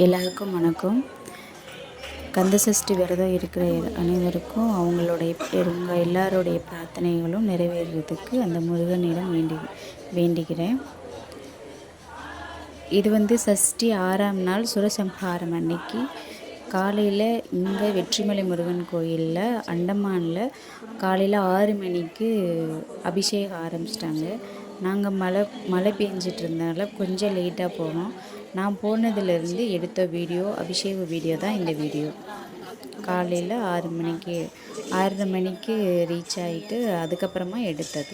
எல்லாருக்கும் வணக்கம். கந்தசஷ்டி விரதம் இருக்கிற அனைவருக்கும் உங்கள் எல்லாருடைய பிரார்த்தனைகளும் நிறைவேறுறதுக்கு அந்த முருகனிடம் வேண்டுகிறேன். இது சஷ்டி 6ஆம் நாள் சுரசம்ஹாரம் அன்னைக்கு காலையில் இங்கே வெற்றிமலை முருகன் கோயிலில் அண்டமானில் காலையில் 6 மணிக்கு அபிஷேகம் ஆரம்பிச்சிட்டாங்க. நாங்கள் மழை பெஞ்சிட்டு இருந்தனால கொஞ்சம் லேட்டாக போனோம். நான் போனதுலேருந்து எடுத்த அபிஷேக வீடியோ தான் இந்த வீடியோ. காலையில் 6:30 மணிக்கு ரீச் ஆகிட்டு அதுக்கப்புறமா எடுத்தது.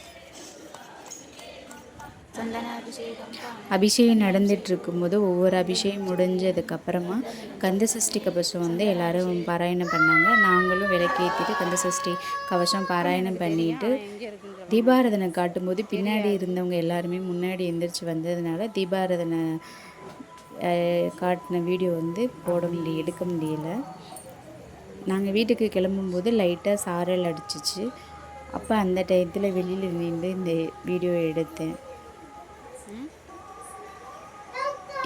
அபிஷேகம் நடந்துட்டு இருக்கும்போது ஒவ்வொரு அபிஷேகம் முடிஞ்சதுக்கப்புறமா கந்தசஷ்டி கவசம் எல்லோரும் பாராயணம் பண்ணாங்க. நாங்களும் விளக்கேற்றிட்டு கந்தசஷ்டி கவசம் பாராயணம் பண்ணிட்டு தீபாராதனை காட்டும்போது பின்னாடி இருந்தவங்க எல்லாருமே முன்னாடி எந்திரிச்சு வந்ததுனால தீபாராதனை காட்டின வீடியோ எடுக்க முடியலை. நாங்கள் வீட்டுக்கு கிளம்பும்போது லைட்டாக சாரல் அடிச்சிச்சு. அப்போ அந்த டயத்தில் வெளியில் நின்று இந்த வீடியோ எடுத்தேன்.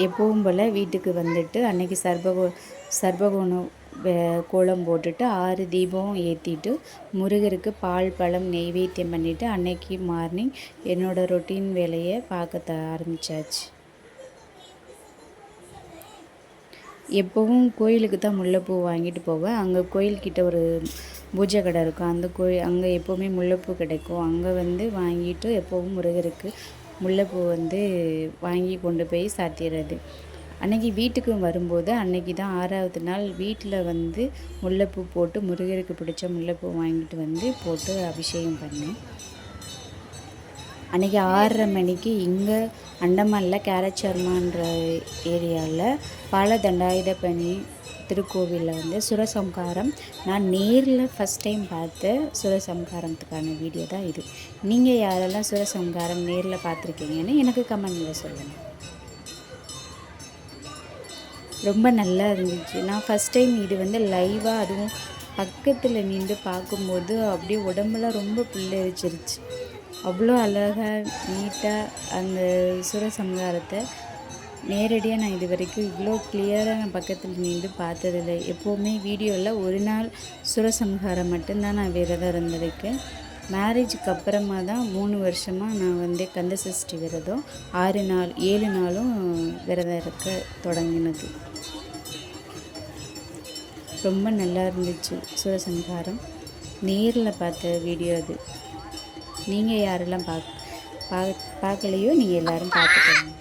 எப்பவும் போல் வீட்டுக்கு வந்துட்டு அன்றைக்கி சர்பகோணம் கோலம் போட்டுட்டு 6 தீபம் ஏற்றிட்டு முருகருக்கு பால் பழம் நெய்வேத்தியம் பண்ணிவிட்டு அன்னைக்கு மார்னிங் என்னோடய ரொட்டீன் வேலையை பார்க்க ஆரம்பித்தாச்சு. எப்போவும் கோயிலுக்கு தான் முல்லைப்பூ வாங்கிட்டு போவேன். அங்கே கோயில்கிட்ட ஒரு பூஜை கடை இருக்கும். அங்கே எப்போவுமே முல்லைப்பூ கிடைக்கும். அங்கே வாங்கிட்டு எப்போவும் முருகருக்கு முல்லைப்பூ வாங்கி கொண்டு போய் சாத்திடுறது. அன்றைக்கி வீட்டுக்கு வரும்போது அன்றைக்கி தான் 6ஆவது நாள் வீட்டில் முல்லைப்பூ போட்டு முருகருக்கு பிடிச்ச முல்லைப்பூ வாங்கிட்டு போட்டு அபிஷேகம் பண்ணேன். அன்றைக்கி 6:30 மணிக்கு இங்கே அண்டமானில் கேரச்சர்மான்ற ஏரியாவில் பாலதண்டாயுதபாணி திருக்கோவிலில் சுரசம்ஹாரம் நான் நேரில் ஃபஸ்ட் டைம் பார்த்த சுரசம்ஹாரத்துக்கான வீடியோ தான் இது. நீங்கள் யாரெல்லாம் சுரசம்ஹாரம் நேரில் பார்த்துருக்கீங்கன்னு எனக்கு கமெண்டில் சொல்லுங்கள். ரொம்ப நல்லா இருந்துச்சு. நான் ஃபஸ்ட் டைம் இது லைவாக அதுவும் பக்கத்தில் நின்று பார்க்கும்போது அப்படியே உடம்புலாம் ரொம்ப புல்லரிச்சிருச்சு. அவ்வளோ அழகாக நீட்டாக அந்த சுரசம்ஹாரத்தை நேரடியாக நான் இது வரைக்கும் இவ்வளோ கிளியராக நான் பக்கத்தில் நின்று பார்த்ததில்லை. எப்போவுமே வீடியோவில் ஒரு நாள் சுரசம்ஹாரம் மட்டும்தான் நான் விரதம் இருந்திருக்கேன். மேரேஜுக்கு அப்புறமா தான் 3 வருஷமாக நான் கந்தசஷ்டி விரதம் 7 நாளும் விரதம் இருக்க தொடங்கினது. ரொம்ப நல்லா இருந்துச்சு சுரசம்ஹாரம். நேரில் பார்த்த வீடியோ அது. நீங்கள் யாரெல்லாம் பார்க்கலையோ நீங்கள் எல்லோரும் பார்த்துக்கோங்க.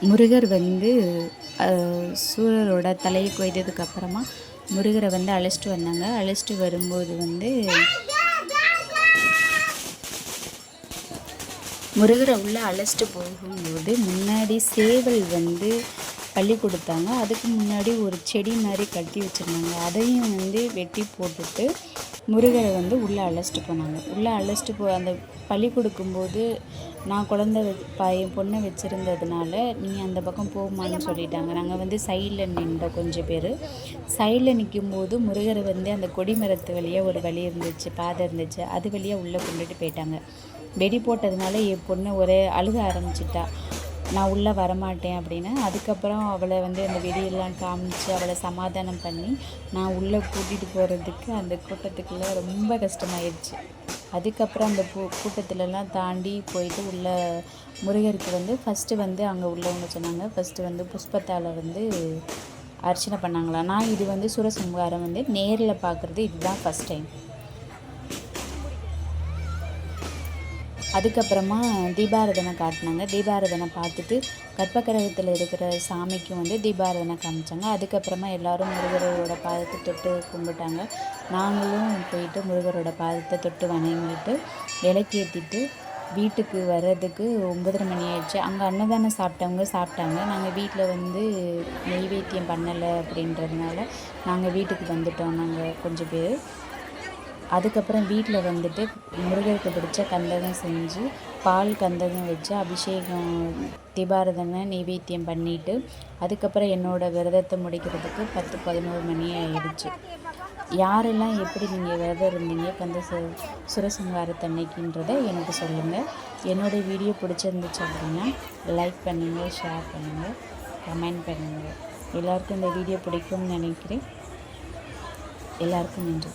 முருகர் சூரரோட தலையை கொய்ததுக்கப்புறமா முருகரை அழைச்சிட்டு வந்தாங்க. அழைச்சிட்டு வரும்போது முருகரை உள்ளே அழைச்சிட்டு போகும்போது முன்னாடி சேவல் பள்ளி கொடுத்தாங்க. அதுக்கு முன்னாடி ஒரு செடி மாதிரி கட்டி வச்சுருந்தாங்க. அதையும் வெட்டி போட்டுட்டு முருகரை உள்ளே அழைச்சிட்டு போனாங்க. உள்ளே அழைச்சிட்டு அந்த பள்ளி கொடுக்கும்போது நான் என் பொண்ணை வச்சுருந்ததுனால நீ அந்த பக்கம் போகுமான்னு சொல்லிட்டாங்க. நாங்கள் சைடில் நின்றோம். கொஞ்சம் பேர் சைடில் நிற்கும்போது முருகரை அந்த கொடிமரத்து வழியாக ஒரு வழி இருந்துச்சு, பாதை இருந்துச்சு. அது வழியாக உள்ளே கொண்டுட்டு போயிட்டாங்க. வெடி போட்டதுனால என் பொண்ணு ஒரே அழுக ஆரம்பிச்சிட்டா. நான் உள்ளே வரமாட்டேன் அப்படின்னு. அதுக்கப்புறம் அவளை அந்த வெடியெல்லாம் காமிச்சு அவளை சமாதானம் பண்ணி நான் உள்ளே கூட்டிகிட்டு போகிறதுக்கு அந்த கூட்டத்துக்குள்ளே ரொம்ப கஷ்டமாயிடுச்சு. அதுக்கப்புறம் அந்த கூட்டத்திலலாம் தாண்டி போயிட்டு உள்ள முருகருக்கு ஃபஸ்ட்டு அங்கே உள்ளவங்க சொன்னாங்க, ஃபஸ்ட்டு புஷ்பத்தால் அர்ச்சனை பண்ணாங்களா. நான் இது வந்து சூரசம்ஹாரம் வந்து நேரில் பார்க்குறது இதுதான் ஃபஸ்ட் டைம். அதுக்கப்புறமா தீபாராதனை காட்டினாங்க. தீபாராதனை பார்த்துட்டு கற்பகிரகத்தில் இருக்கிற சாமிக்கும் வந்து தீபாராதனை காமிச்சாங்க. அதுக்கப்புறமா எல்லோரும் முருகரோட பாதத்தை தொட்டு கும்பிட்டாங்க. நாங்களும் போயிட்டு முருகரோட பாதத்தை தொட்டு வணங்கிட்டு விளக்கேற்றிட்டு வீட்டுக்கு வர்றதுக்கு 9:30 மணி ஆயிடுச்சு. அங்கே அன்னதானம் சாப்பிட்டவங்க சாப்பிட்டாங்க. நாங்கள் வீட்டில் வந்து நெய்வேத்தியம் பண்ணலை அப்படின்றதுனால நாங்கள் வீட்டுக்கு வந்துட்டோம். நாங்கள் கொஞ்சம் பேர். அதுக்கப்புறம் வீட்டில் வந்துட்டு முருகருக்கு பிடிச்ச கந்தகம் செஞ்சு பால் கந்தகம் வச்சு அபிஷேகம் தீபாராதனை நெய்வேத்தியம் பண்ணிவிட்டு அதுக்கப்புறம் என்னோடய விரதத்தை முடிக்கிறதுக்கு 10-11 மணி ஆயிடுச்சு. யாரெல்லாம் எப்படி நீங்கள் விரதம் இருந்தீங்க சூரசம்ஹாரத்தன்னைக்குன்றதை எனக்கு சொல்லுங்கள். என்னோடய வீடியோ பிடிச்சிருந்துச்சு அப்படின்னா லைக் பண்ணுங்கள், ஷேர் பண்ணுங்கள், கமெண்ட் பண்ணுங்கள். எல்லாருக்கும் இந்த வீடியோ பிடிக்கும்னு நினைக்கிறேன். எல்லாருக்கும் நன்றி.